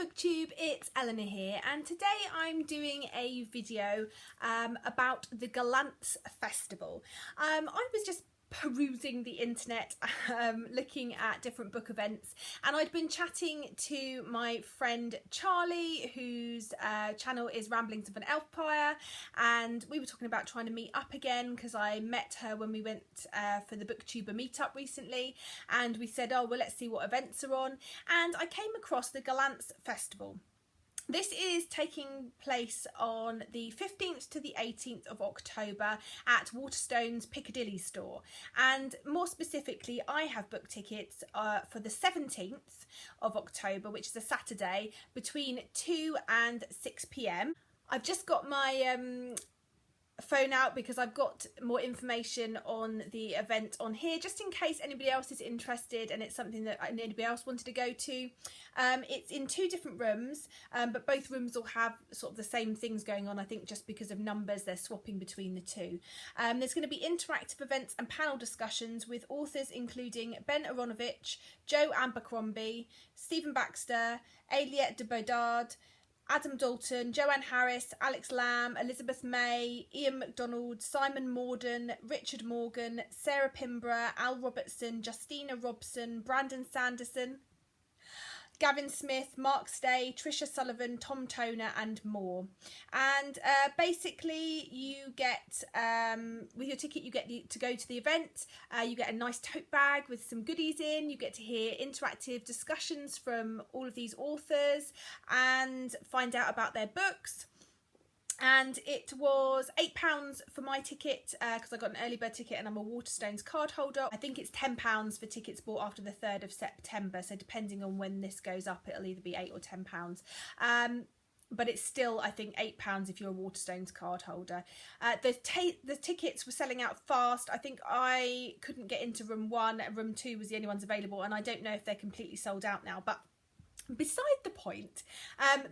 BookTube, it's Eleanor here, and today I'm doing a video about the Gollancz Festival. I was just perusing the internet, looking at different book events, and I'd been chatting to my friend Charlie, whose channel is Ramblings of an Elfpire, and we were talking about trying to meet up again because I met her when we went for the BookTuber meetup recently, and we said, oh well, let's see what events are on, and I came across the Gollancz Festival. This is taking place on the 15th to the 18th of October at Waterstones Picadilly store, and more specifically I have booked tickets for the 17th of October, which is a Saturday, between 2 and 6 p.m. I've just got my phone out because I've got more information on the event on here, just in case anybody else is interested and it's something that anybody else wanted to go to. It's in two different rooms, but both rooms will have sort of the same things going on. I think just because of numbers they're swapping between the two. There's going to be interactive events and panel discussions with authors including Ben Aronovich, Joe Abercrombie, Stephen Baxter, Aliette de Bodard, Adam Dalton, Joanne Harris, Alex Lamb, Elizabeth May, Ian MacDonald, Simon Morden, Richard Morgan, Sarah Pimbra, Al Robertson, Justina Robson, Brandon Sanderson, Gavin Smith, Mark Stay, Tricia Sullivan, Tom Toner and more. And basically you get, with your ticket you get to go to the event, you get a nice tote bag with some goodies in, you get to hear interactive discussions from all of these authors and find out about their books. And it was £8 for my ticket because I got an early bird ticket and I'm a Waterstones card holder. I think it's £10 for tickets bought after the 3rd of September, so depending on when this goes up it'll either be £8 or £10. But it's still, I think, £8 if you're a Waterstones card holder. The tickets were selling out fast. I think I couldn't get into room 1 and room 2 was the only ones available, and I don't know if they're completely sold out now, but beside the point,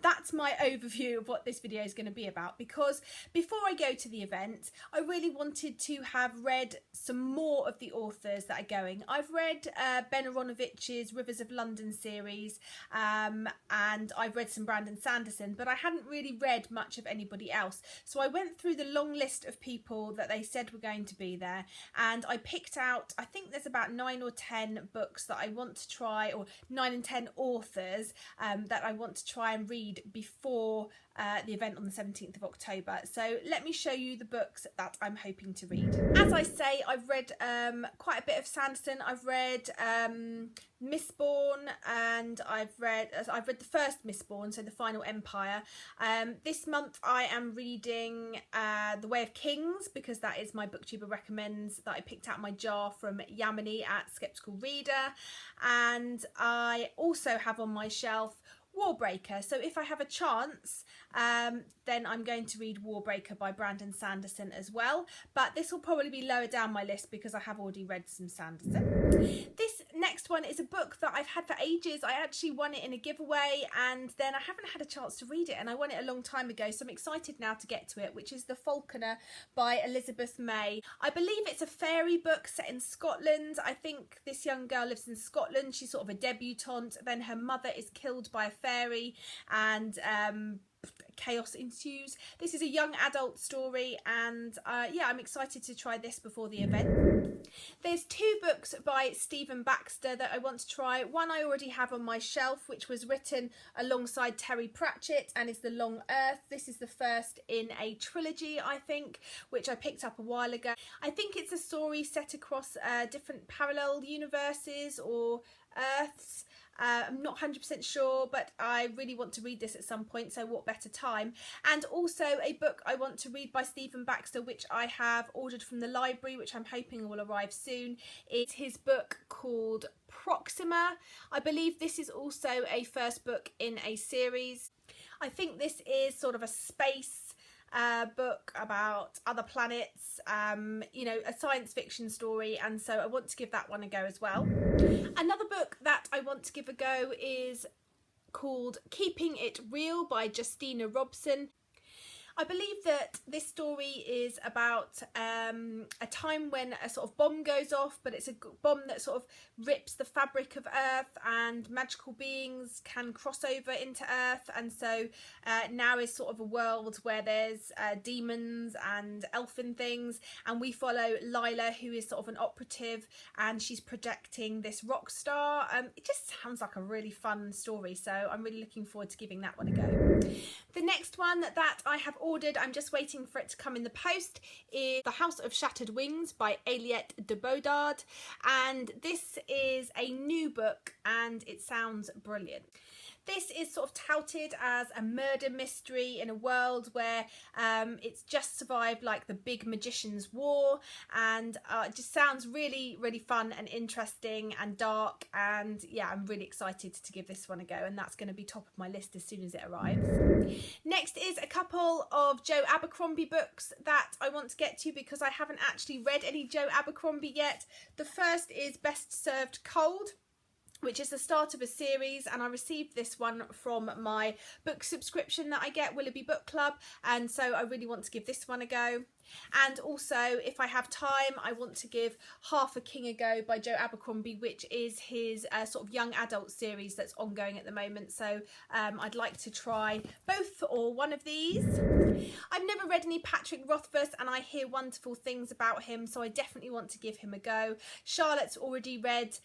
that's my overview of what this video is going to be about, because before I go to the event I really wanted to have read some more of the authors that are going. I've read Ben Aronovich's Rivers of London series, and I've read some Brandon Sanderson, but I hadn't really read much of anybody else, so I went through the long list of people that they said were going to be there, and I picked out, I think there's about 9 or 10 books that I want to try, or 9 and 10 authors that I want to try and read before the event on the 17th of October. So let me show you the books that I'm hoping to read. As I say, I've read quite a bit of Sanderson. I've read Mistborn, and I've read the first Mistborn, so the Final Empire. This month I am reading The Way of Kings, because that is my BookTuber recommends that I picked out my jar from Yamini at Skeptical Reader, and I also have on my shelf Warbreaker. So if I have a chance, then I'm going to read Warbreaker by Brandon Sanderson as well, but this will probably be lower down my list because I have already read some Sanderson. This next one is a book that I've had for ages. I actually won it in a giveaway and then I haven't had a chance to read it, and I won it a long time ago, so I'm excited now to get to it, which is The Falconer by Elizabeth May. I believe it's a fairy book set in Scotland. I think this young girl lives in Scotland. She's sort of a debutante, then her mother is killed by a fairy and chaos ensues. This is a young adult story, and yeah, I'm excited to try this before the event. There's 2 books by Stephen Baxter that I want to try. One I already have on my shelf, which was written alongside Terry Pratchett, and is The Long Earth. This is the first in a trilogy, I think, which I picked up a while ago. I think it's a story set across different parallel universes or Earths. I'm not 100% sure, but I really want to read this at some point, so what better time. And also a book I want to read by Stephen Baxter, which I have ordered from the library, which I'm hoping will arrive soon. It's his book called Proxima. I believe this is also a first book in a series. I think this is sort of a space book about other planets, you know, a science fiction story, and so I want to give that one a go as well. Another book that I want to give a go is called Keeping It Real by Justina Robson. I believe that this story is about a time when a sort of bomb goes off, but it's a bomb that sort of rips the fabric of Earth, and magical beings can cross over into Earth, and so now is sort of a world where there's demons and elfin things, and we follow Lila, who is sort of an operative, and she's projecting this rock star. It just sounds like a really fun story, so I'm really looking forward to giving that one a go. The next one that I have ordered, I'm just waiting for it to come in the post, is The House of Shattered Wings by Aliette de Bodard, and this is a new book and it sounds brilliant. This is sort of touted as a murder mystery in a world where it's just survived like the big magician's war, and it just sounds really, really fun and interesting and dark, and yeah, I'm really excited to give this one a go, and that's going to be top of my list as soon as it arrives. Next is a couple of Joe Abercrombie books that I want to get to because I haven't actually read any Joe Abercrombie yet. The first is Best Served Cold, which is the start of a series, and I received this one from my book subscription that I get, Willoughby Book Club, and so I really want to give this one a go. And also, if I have time, I want to give Half a King a go by Joe Abercrombie, which is his sort of young adult series that's ongoing at the moment, so I'd like to try both or one of these. I've never read any Patrick Rothfuss, and I hear wonderful things about him, so I definitely want to give him a go. Charlotte's already read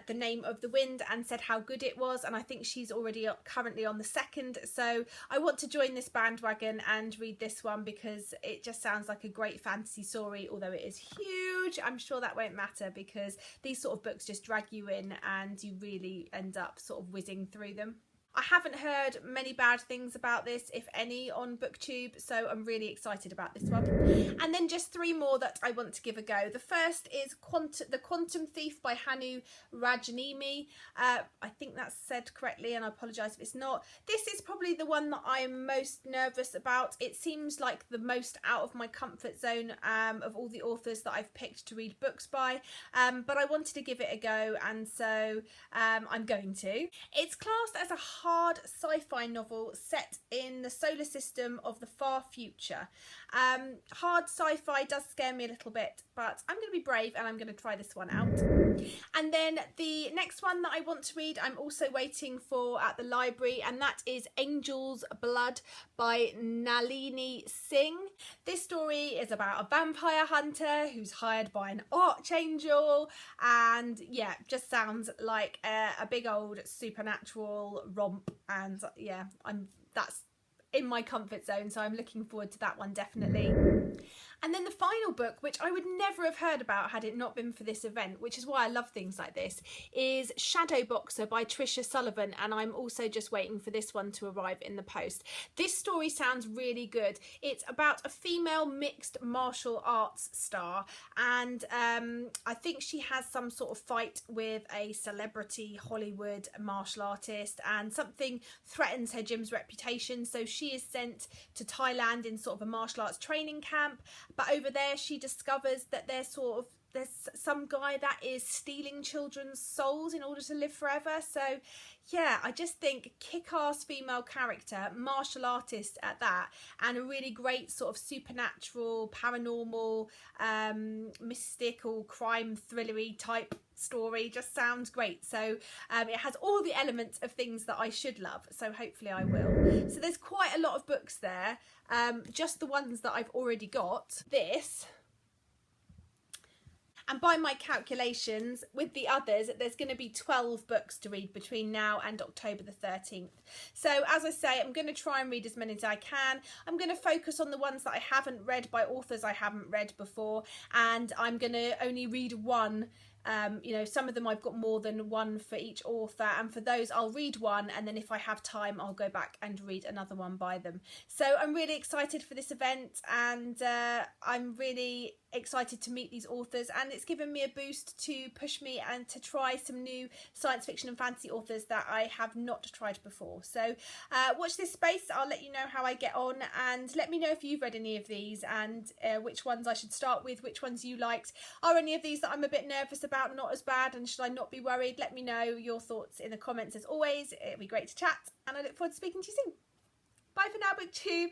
The Name of the Wind and said how good it was, and I think she's already currently on the second, so I want to join this bandwagon and read this one because it just sounds like a great fantasy story, although it is huge. I'm sure that won't matter because these sort of books just drag you in and you really end up sort of whizzing through them. I haven't heard many bad things about this, if any, on BookTube, so I'm really excited about this one. And then just three more that I want to give a go. The first is The Quantum Thief by Hanu Rajanimi. I think that's said correctly, and I apologise if it's not. This is probably the one that I'm most nervous about. It seems like the most out of my comfort zone of all the authors that I've picked to read books by, but I wanted to give it a go, and so I'm going to. It's classed as a hard sci-fi novel set in the solar system of the far future. Hard sci-fi does scare me a little bit, but I'm going to be brave and I'm going to try this one out. And then the next one that I want to read, I'm also waiting for at the library, and that is Angel's Blood by Nalini Singh. This story is about a vampire hunter who's hired by an archangel, and yeah, just sounds like a big old supernatural romp, and yeah, that's in my comfort zone, so I'm looking forward to that one definitely. And then the final book, which I would never have heard about had it not been for this event, which is why I love things like this, is Shadowboxer by Tricia Sullivan, and I'm also just waiting for this one to arrive in the post. This story sounds really good. It's about a female mixed martial arts star, and I think she has some sort of fight with a celebrity Hollywood martial artist, and something threatens her gym's reputation, so she is sent to Thailand in sort of a martial arts training camp. But over there she discovers that there's some guy that is stealing children's souls in order to live forever. So yeah, I just think kick-ass female character, martial artist at that, and a really great sort of supernatural, paranormal, mystical, crime thrillery type story. Just sounds great. So it has all the elements of things that I should love, so hopefully I will. So there's quite a lot of books there, just the ones that I've already got. This, and by my calculations with the others, there's going to be 12 books to read between now and October the 13th. So as I say, I'm going to try and read as many as I can. I'm going to focus on the ones that I haven't read by authors I haven't read before, and I'm going to only read one. You know, some of them I've got more than one for each author, and for those I'll read one, and then if I have time I'll go back and read another one by them. So I'm really excited for this event, and I'm really excited to meet these authors, and it's given me a boost to push me and to try some new science fiction and fantasy authors that I have not tried before. So watch this space. I'll let you know how I get on, and let me know if you've read any of these, and which ones I should start with, which ones you liked. Are any of these that I'm a bit nervous about not as bad, and should I not be worried? Let me know your thoughts in the comments as always. It'd be great to chat, and I look forward to speaking to you soon. Bye for now, BookTube.